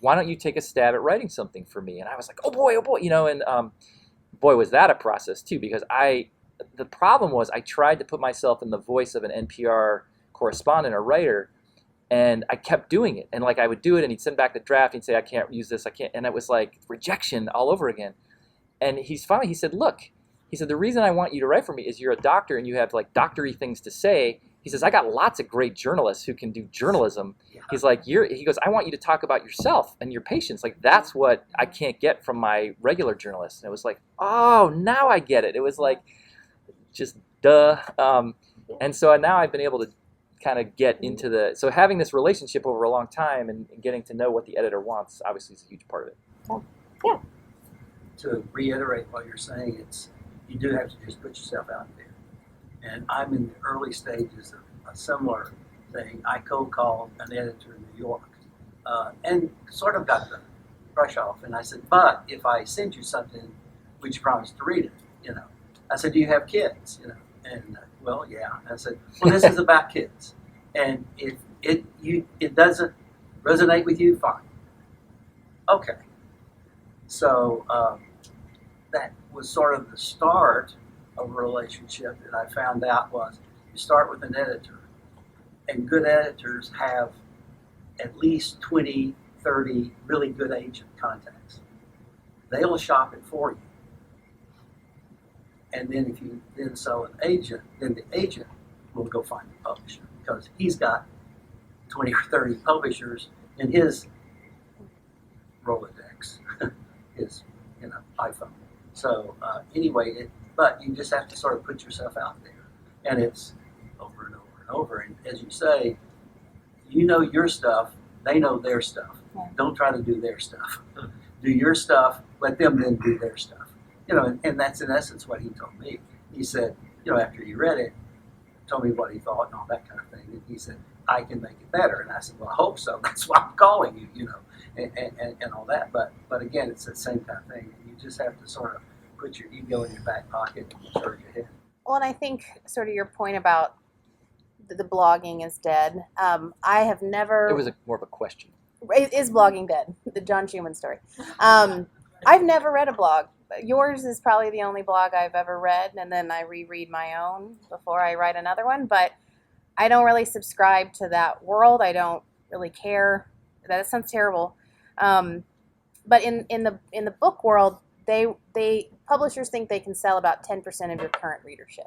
Why don't you take a stab at writing something for me? And I was like, oh boy, and boy, was that a process too, because the problem was I tried to put myself in the voice of an NPR correspondent or writer, and I kept doing it. And like I would do it, and he'd send back the draft, and he'd say, I can't use this, I can't. And it was like rejection all over again. And he said, look, the reason I want you to write for me is you're a doctor and you have like doctory things to say. He says, I got lots of great journalists who can do journalism. Yeah. He's like, he goes, I want you to talk about yourself and your patients. Like, that's what I can't get from my regular journalists. And it was like, oh, now I get it. It was like, just duh. And so now I've been able to kind of get into so having this relationship over a long time and getting to know what the editor wants, obviously is a huge part of it. Yeah. To reiterate what you're saying, you do have to just put yourself out there. And I'm in the early stages of a similar thing. I cold called an editor in New York and sort of got the brush off. And I said, but if I send you something, would you promise to read it? I said, do you have kids? And well, yeah. I said, well, this is about kids. And if it doesn't resonate with you, fine. Okay. So that was sort of the start of a relationship that I found out was you start with an editor, and good editors have at least 20, 30 really good agent contacts. They'll shop it for you. And then if you then sell an agent, then the agent will go find the publisher because he's got 20 or 30 publishers in his Rolodex. His iPhone. So anyway, but you just have to sort of put yourself out there. And it's over and over and over. And as you say, you know your stuff, they know their stuff. Yeah. Don't try to do their stuff. Do your stuff, let them then do their stuff. You know, and that's in essence what he told me. He said, you know, after he read it, told me what he thought and all that kind of thing. And he said, I can make it better. And I said, well, I hope so. That's why I'm calling you, you know, and all that. But again, it's the same kind of thing. You just have to sort of put your ego in your back pocket and charge ahead. Well, and I think sort of your point about the blogging is dead. I have never. It was more of a question. Is blogging dead? The John Schumann story. I've never read a blog. Yours is probably the only blog I've ever read, and then I reread my own before I write another one. But I don't really subscribe to that world. I don't really care. That sounds terrible. But in the book world, they publishers think they can sell about 10% of your current readership.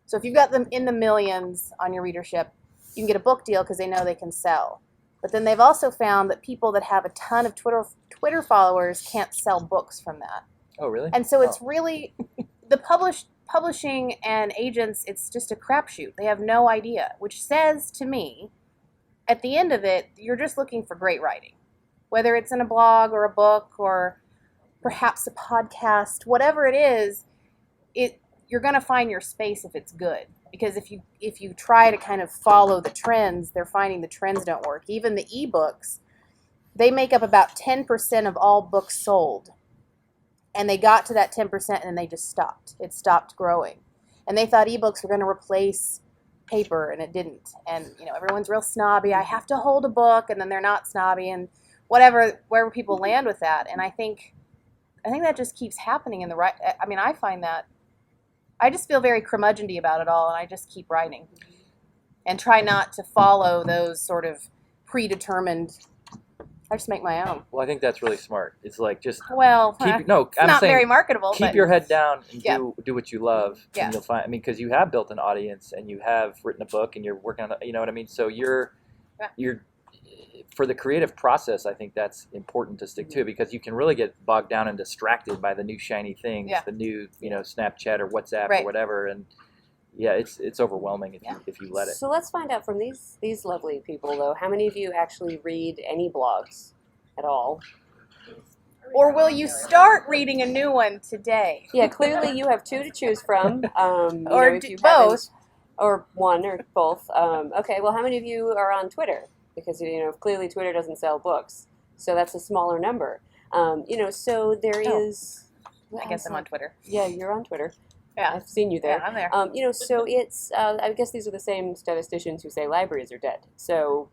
So if you've got them in the millions on your readership, you can get a book deal because they know they can sell. But then they've also found that people that have a ton of Twitter followers can't sell books from that. Oh, really? And so it's really the publishing and agents, it's just a crapshoot. They have no idea, which says to me, at the end of it, you're just looking for great writing. Whether it's in a blog or a book or perhaps a podcast, whatever it is, you're going to find your space if it's good. Because if you try to kind of follow the trends, they're finding the trends don't work. Even the ebooks, they make up about 10% of all books sold. And they got to that 10% and then they just stopped. It stopped growing. And they thought ebooks were going to replace paper, and it didn't. And you know, everyone's real snobby. I have to hold a book, and then they're not snobby, and wherever people land with that. And I think that just keeps happening in the right. I mean, I find that I just feel very curmudgeon-y about it all, and I just keep writing and try not to follow those sort of predetermined. I just make my own. Well, I think that's really smart. It's like just Well, I'm not saying very marketable. keep but your head down and Yeah. do what you love, Yeah. and you'll find. I mean, because you have built an audience and you have written a book and you're working on, you know what I mean. So you're for the creative process. I think that's important to stick to, because you can really get bogged down and distracted by the new shiny things, Yeah. the new Snapchat or WhatsApp Right. or whatever, and yeah, it's overwhelming if you let it. So let's find out from these lovely people, though, how many of you actually read any blogs at all? Or will you start reading a new one today? Yeah, clearly you have two to choose from. Or if do you both. haven't- or one, or both. Okay, well, how many of you are on Twitter? Because clearly Twitter doesn't sell books, so that's a smaller number. So there is. I guess I'm on Twitter. Yeah, you're on Twitter. Yeah. I've seen you there. Yeah, I'm there. So it's. I guess these are the same statisticians who say libraries are dead. So,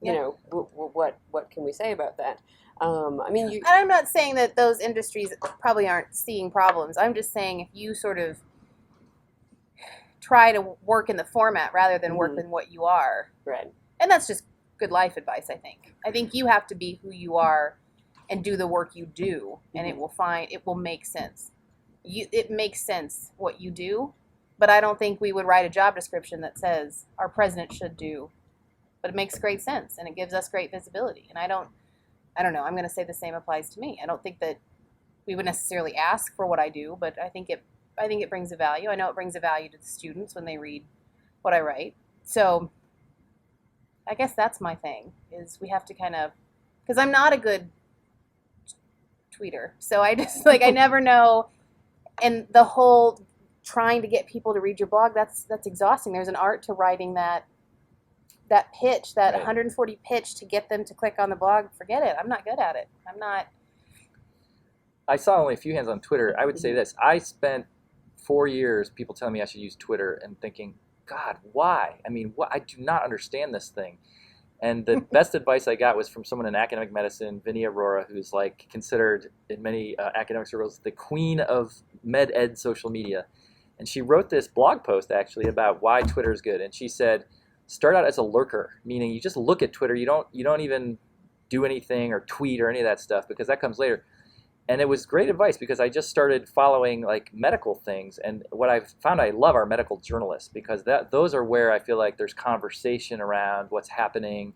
what can we say about that? And I'm not saying that those industries probably aren't seeing problems. I'm just saying if you sort of try to work in the format rather than work in what you are. Right. And that's just good life advice, I think. I think you have to be who you are and do the work you do, and it will make sense. It makes sense what you do, but I don't think we would write a job description that says our president should do, but it makes great sense and it gives us great visibility. And I don't know, I'm going to say the same applies to me. I don't think that we would necessarily ask for what I do, but I think it brings a value. I know it brings a value to the students when they read what I write. So I guess that's my thing, is we have to kind of, because I'm not a good tweeter. So I just, I never know. And the whole trying to get people to read your blog, that's exhausting. There's an art to writing that pitch, that Right. 140 pitch to get them to click on the blog. Forget it. I'm not good at it. I'm not. I saw only a few hands on Twitter. I would say this. I spent 4 years people telling me I should use Twitter and thinking, God, why? I mean, I do not understand this thing. And the best advice I got was from someone in academic medicine, Vinny Arora, who's considered in many academic circles the queen of med ed social media. And she wrote this blog post actually about why Twitter is good. And she said, start out as a lurker, meaning you just look at Twitter. You don't even do anything or tweet or any of that stuff, because that comes later. And it was great advice, because I just started following medical things, and what I've found I love are medical journalists, because those are where I feel like there's conversation around what's happening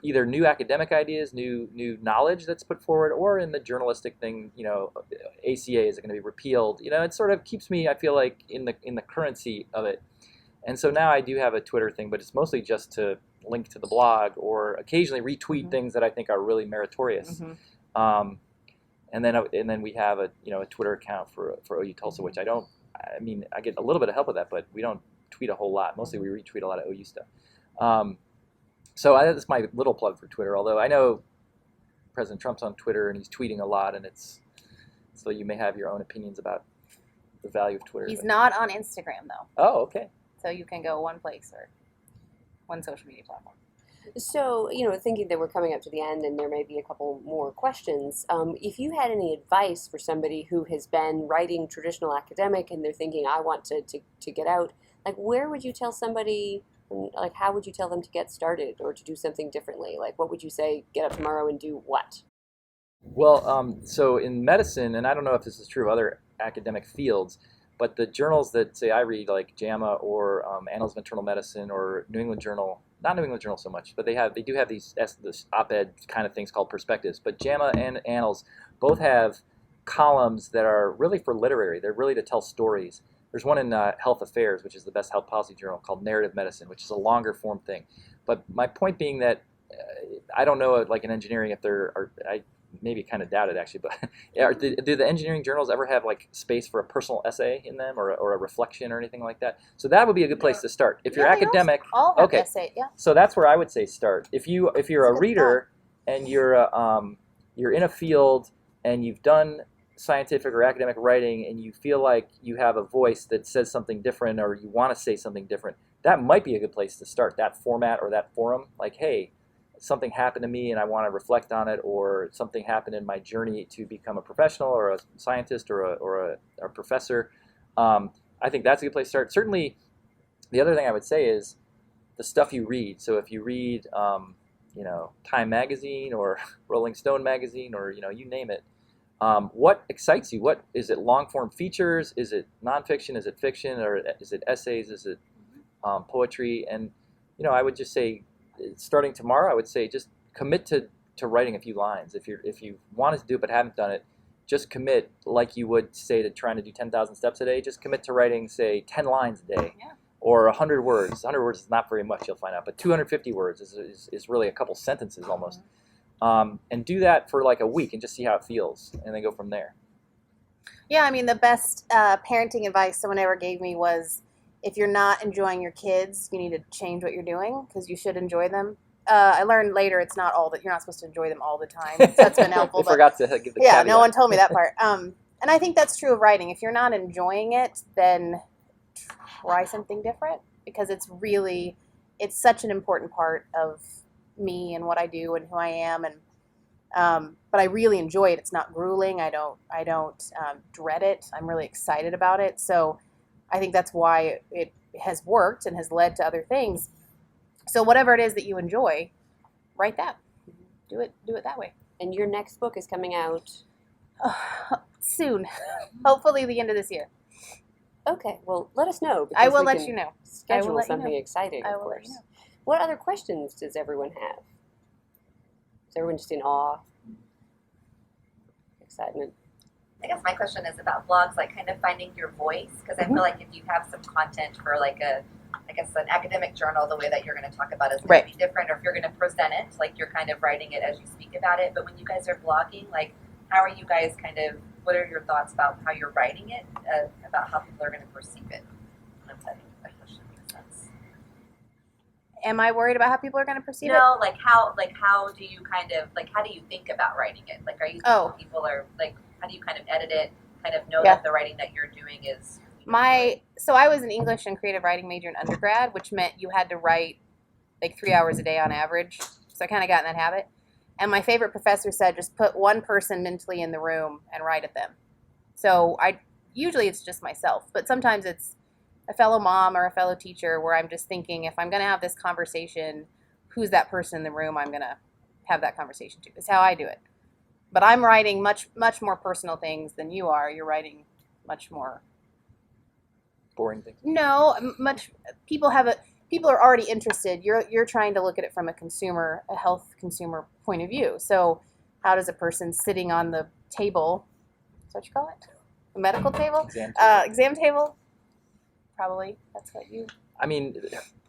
either new academic ideas, new knowledge that's put forward, or in the journalistic thing, ACA, is it going to be repealed? It sort of keeps me, I feel like, in the currency of it. And so now I do have a Twitter thing, but it's mostly just to link to the blog or occasionally retweet things that I think are really meritorious. And then we have a Twitter account for OU-Tulsa, which I get a little bit of help with that, but we don't tweet a whole lot. Mostly we retweet a lot of OU stuff. So that's my little plug for Twitter, although I know President Trump's on Twitter and he's tweeting a lot, and so you may have your own opinions about the value of Twitter. He's not on Instagram, though. Oh, okay. So you can go one place or one social media platform. So, thinking that we're coming up to the end and there may be a couple more questions, if you had any advice for somebody who has been writing traditional academic and they're thinking, I want to get out, like, where would you tell somebody, like, how would you tell them to get started or to do something differently? Like, what would you say, get up tomorrow and do what? Well, so in medicine, and I don't know if this is true of other academic fields, but the journals that, say, I read, like JAMA or Annals of Internal Medicine or New England Journal, not New England Journal so much, but they do have these op-ed kind of things called perspectives. But JAMA and Annals both have columns that are really for literary. They're really to tell stories. There's one in Health Affairs, which is the best health policy journal, called Narrative Medicine, which is a longer form thing. But my point being that I don't know, like in engineering, if there are, I maybe kind of doubt it actually, but do the engineering journals ever have like space for a personal essay in them or a reflection or anything like that? So that would be a good place to start. If you're academic, all have okay. essay, yeah. So that's where I would say start. If you're a reader and you're in a field and you've done scientific or academic writing and you feel like you have a voice that says something different or you want to say something different, that might be a good place to start, that format or that forum. Like, hey, something happened to me and I want to reflect on it, or something happened in my journey to become a professional or a scientist or a professor. I think that's a good place to start. Certainly, the other thing I would say is the stuff you read. So if you read, Time Magazine or Rolling Stone Magazine or, you name it, what excites you? What is it? Long-form features? Is it nonfiction? Is it fiction? Or is it essays? Is it poetry? And I would just say, starting tomorrow, I would say just commit to writing a few lines. If you wanted to do it but haven't done it, just commit, like you would say to trying to do 10,000 steps a day. Just commit to writing, say, 10 lines a day, or 100 words. 100 words is not very much, you'll find out, but 250 words is really a couple sentences almost. And do that for like a week and just see how it feels, and then go from there. Yeah, I mean, the best parenting advice someone ever gave me was, if you're not enjoying your kids, you need to change what you're doing, because you should enjoy them. I learned later it's not all that you're not supposed to enjoy them all the time. So that's been helpful. I forgot to give the caveat. No one told me that part. And I think that's true of writing. If you're not enjoying it, then try something different, because it's such an important part of me and what I do and who I am. And but I really enjoy it. It's not grueling. I don't dread it. I'm really excited about it. So I think that's why it has worked and has led to other things. So whatever it is that you enjoy, write that. Do it that way. And your next book is coming out soon, hopefully the end of this year. Okay, well, let us know. I will let you know. Schedule something exciting, I of will let course. you know. What other questions does everyone have? Is everyone just in awe? Excitement? I guess my question is about blogs, like kind of finding your voice, because I feel like if you have some content for like an academic journal, the way that you're going to talk about it is going to be different, or if you're going to present it, like you're kind of writing it as you speak about it. But when you guys are blogging, like how are you guys what are your thoughts about how you're writing it, about how people are going to perceive it? I'm typing that question makes sense. Am I worried about how people are going to perceive it? No, how do you how do you think about writing it? Like, are you thinking people are like, how do you kind of edit it, kind of know that the writing that you're doing is... So I was an English and creative writing major in undergrad, which meant you had to write like 3 hours a day on average. So I kind of got in that habit. And my favorite professor said, just put one person mentally in the room and write at them. So usually it's just myself, but sometimes it's a fellow mom or a fellow teacher where I'm just thinking, if I'm going to have this conversation, who's that person in the room I'm going to have that conversation to? Is how I do it. But I'm writing much, much more personal things than you are. You're writing much more boring things. No, people have people are already interested. You're trying to look at it from a health consumer point of view. So how does a person sitting on the table, is that what you call it? A medical table? Exam table? Probably. That's what you... I mean,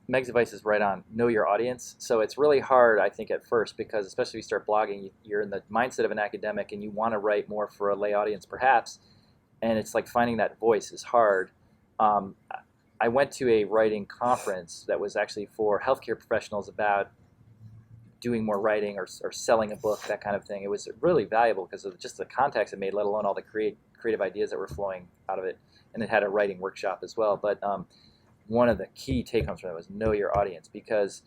Meg's advice is right on. Know your audience. So it's really hard, I think, at first, because especially if you start blogging, you're in the mindset of an academic and you want to write more for a lay audience, perhaps. And it's like finding that voice is hard. I went to a writing conference that was actually for healthcare professionals about doing more writing or selling a book, that kind of thing. It was really valuable because of just the context it made, let alone all the creative ideas that were flowing out of it. And it had a writing workshop as well. But one of the key take-homes from it was know your audience, because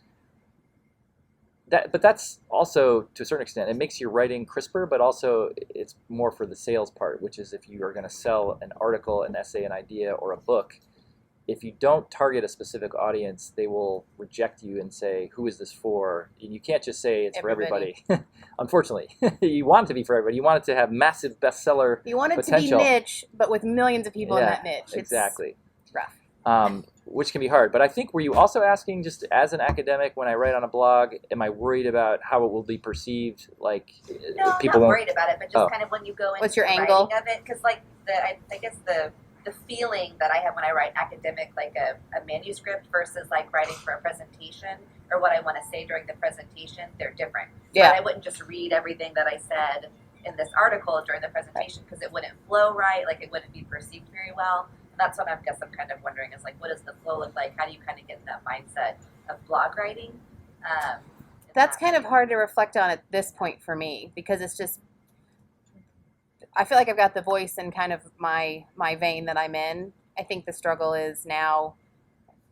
that's also, to a certain extent, it makes your writing crisper, but also it's more for the sales part, which is if you are going to sell an article, an essay, an idea, or a book, if you don't target a specific audience, they will reject you and say, who is this for? And you can't just say it's for everybody. Unfortunately. You want it to be for everybody. You want it to have massive bestseller You want it potential. to be niche, but with millions of people in that niche. Exactly. It's rough. Which can be hard. But I think, were you also asking, just as an academic, when I write on a blog, am I worried about how it will be perceived? Like, No, I'm people not won't... worried about it, but just kind of when you go into What's your the angle? writing of it, because like I guess the feeling that I have when I write academic, like a manuscript versus like writing for a presentation or what I want to say during the presentation, they're different. Yeah. But I wouldn't just read everything that I said in this article during the presentation because it wouldn't flow right, like it wouldn't be perceived very well. And that's what I'm kind of wondering is like, what does the flow look like? How do you kind of get in that mindset of blog writing? That's kind of hard to reflect on at this point for me, because it's just, I feel like I've got the voice in kind of my vein that I'm in. I think the struggle is now,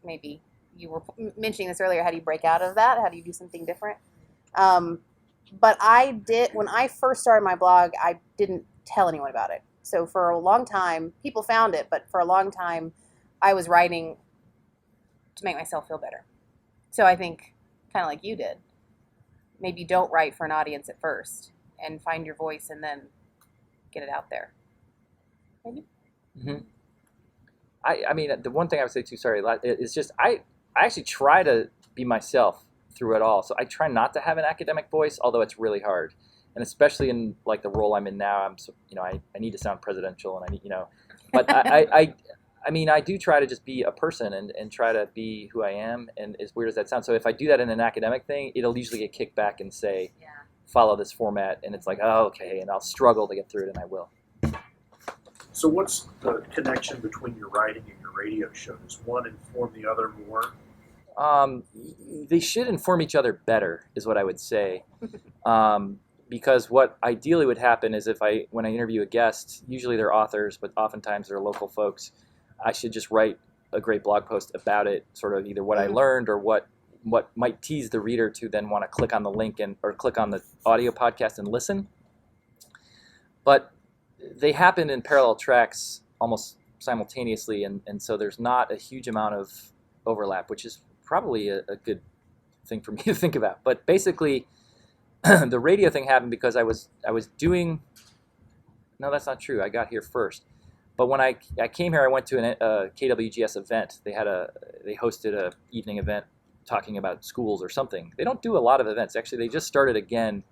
maybe you were mentioning this earlier, how do you break out of that? How do you do something different? But when I first started my blog, I didn't tell anyone about it. So for a long time, people found it, but for a long time, I was writing to make myself feel better. So I think, kind of like you did, maybe don't write for an audience at first and find your voice and then get it out there. Maybe? Mm-hmm. I mean, the one thing I would say too, sorry, is just I actually try to be myself through it all. So I try not to have an academic voice, although it's really hard. And especially in like the role I'm in now, I need to sound presidential, and I need, but I mean, I do try to just be a person and try to be who I am. And as weird as that sounds, so if I do that in an academic thing, it'll usually get kicked back and say, follow this format, and it's like, oh, okay, and I'll struggle to get through it, and I will. So what's the connection between your writing and your radio show? Does one inform the other more? They should inform each other better, is what I would say. Because what ideally would happen is when I interview a guest, usually they're authors, but oftentimes they're local folks, I should just write a great blog post about it, sort of either what I learned or what might tease the reader to then want to click on the link or click on the audio podcast and listen. But they happen in parallel tracks almost simultaneously, and so there's not a huge amount of overlap, which is probably a good thing for me to think about. But basically, the radio thing happened because I was doing. No, that's not true. I got here first. But when I came here, I went to a KWGS event. They hosted a evening event talking about schools or something. They don't do a lot of events. Actually, they just started again.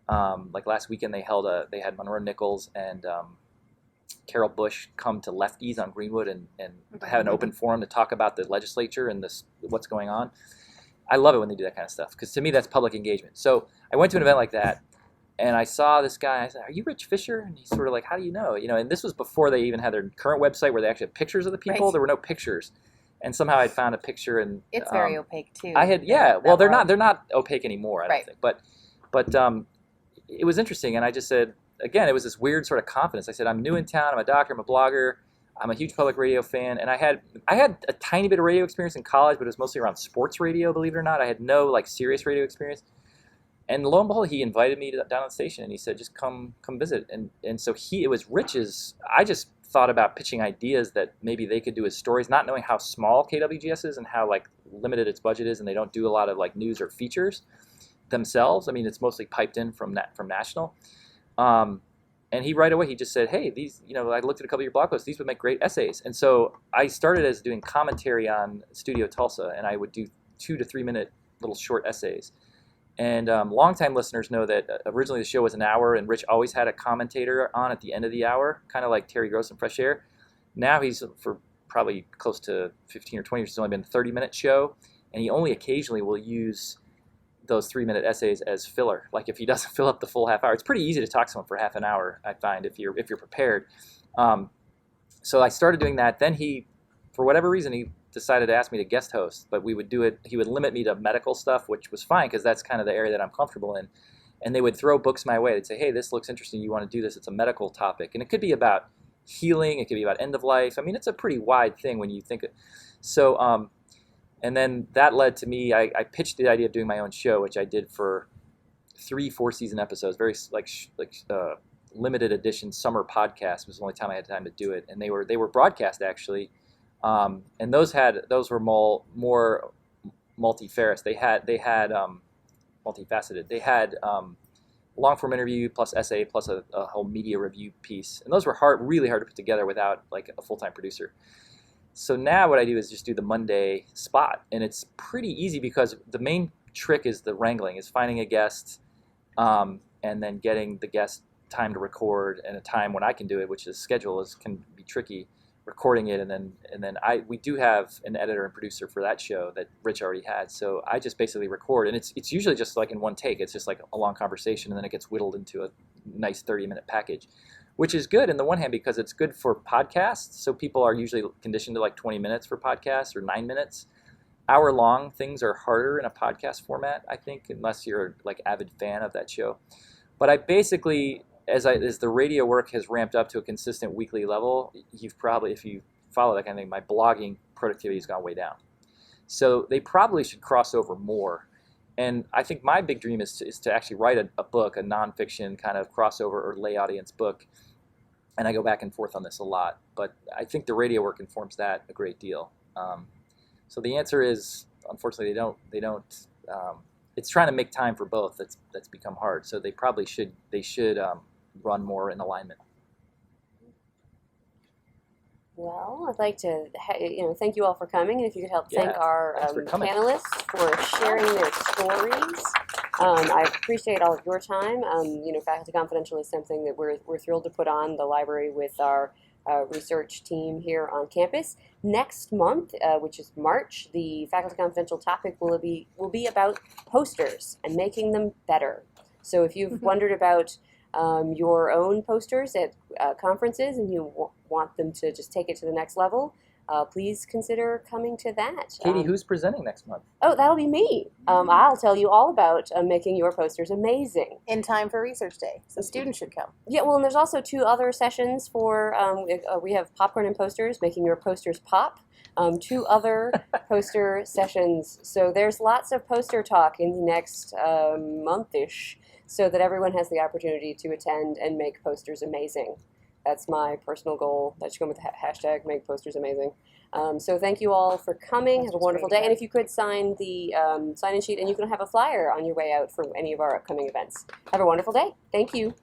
Like last weekend, they had Monroe Nichols and Carol Bush come to Lefties on Greenwood and have an open forum to talk about the legislature and what's going on. I love it when they do that kind of stuff, because to me that's public engagement. So I went to an event like that, and I saw this guy. I said, "Are you Rich Fisher?" And he's sort of like, "How do you know?" And this was before they even had their current website where they actually had pictures of the people. Right. There were no pictures, and somehow I found a picture, and it's very opaque too. Well, they're not opaque anymore, I don't think. But it was interesting, and I just said, again, it was this weird sort of confidence. I said, "I'm new in town. I'm a doctor. I'm a blogger. I'm a huge public radio fan," and I had a tiny bit of radio experience in college, but it was mostly around sports radio, believe it or not. I had no like serious radio experience. And lo and behold, he invited me down to the station, and he said, "Just come visit." And so it was Rich's. I just thought about pitching ideas that maybe they could do as stories, not knowing how small KWGS is and how like limited its budget is, and they don't do a lot of like news or features themselves. I mean, it's mostly piped in from national. And he right away, he just said, hey, these, I looked at a couple of your blog posts. These would make great essays. And so I started as doing commentary on Studio Tulsa, and I would do 2 to 3 minute little short essays. And longtime listeners know that originally the show was an hour, and Rich always had a commentator on at the end of the hour, kind of like Terry Gross and Fresh Air. Now he's, for probably close to 15 or 20 years, it's only been a 30-minute show, and he only occasionally will use those 3-minute essays as filler. Like if he doesn't fill up the full half hour, it's pretty easy to talk to someone for half an hour, I find, if you're prepared. So I started doing that. Then he, for whatever reason, he decided to ask me to guest host, but we would do it. He would limit me to medical stuff, which was fine because that's kind of the area that I'm comfortable in. And they would throw books my way. They'd say, hey, this looks interesting. You want to do this? It's a medical topic. And it could be about healing. It could be about end of life. I mean, it's a pretty wide thing when you think it. So, and then that led to me, I pitched the idea of doing my own show, which I did for 3 4-season episodes, very limited edition summer podcast. It was the only time I had time to do it. And they were broadcast actually. And those were more multifarious. They had multifaceted. They had long form interview plus essay plus a whole media review piece. And those were really hard to put together without like a full-time producer. So now what I do is just do the Monday spot, and it's pretty easy because the main trick is the wrangling, is finding a guest, and then getting the guest time to record and a time when I can do it, which is schedule can be tricky. Recording it, and then we do have an editor and producer for that show that Rich already had. So I just basically record, and it's usually just like in one take. It's just like a long conversation, and then it gets whittled into a nice 30-minute package, which is good in the one hand because it's good for podcasts. So people are usually conditioned to like 20 minutes for podcasts or 9 minutes. Hour-long things are harder in a podcast format, I think, unless you're like avid fan of that show. But I basically, as the radio work has ramped up to a consistent weekly level, you've probably, if you follow that kind of thing, my blogging productivity has gone way down. So they probably should cross over more. And I think my big dream is to actually write a book, a nonfiction kind of crossover or lay audience book. And I go back and forth on this a lot. But I think the radio work informs that a great deal. So the answer is, unfortunately, they don't. It's trying to make time for both that's become hard. So they probably should run more in alignment. Well, I'd like to thank you all for coming, and if you could help thank our panelists for sharing their stories. I appreciate all of your time. Faculty Confidential is something that we're thrilled to put on the library with our research team here on campus. Next month, which is March, the Faculty Confidential topic will be about posters and making them better. So if you've wondered about your own posters at conferences and you want them to just take it to the next level, please consider coming to that. Katie, who's presenting next month? Oh, that'll be me. I'll tell you all about making your posters amazing. In time for Research Day, so students should come. Yeah, well, and there's also 2 other sessions for, we have popcorn and posters, making your posters pop. 2 other poster sessions. So there's lots of poster talk in the next month-ish, so that everyone has the opportunity to attend and make posters amazing. That's my personal goal. That should come with the hashtag make posters amazing. So thank you all for coming. Have a wonderful day. And if you could sign the sign-in sheet, and you can have a flyer on your way out for any of our upcoming events. Have a wonderful day. Thank you.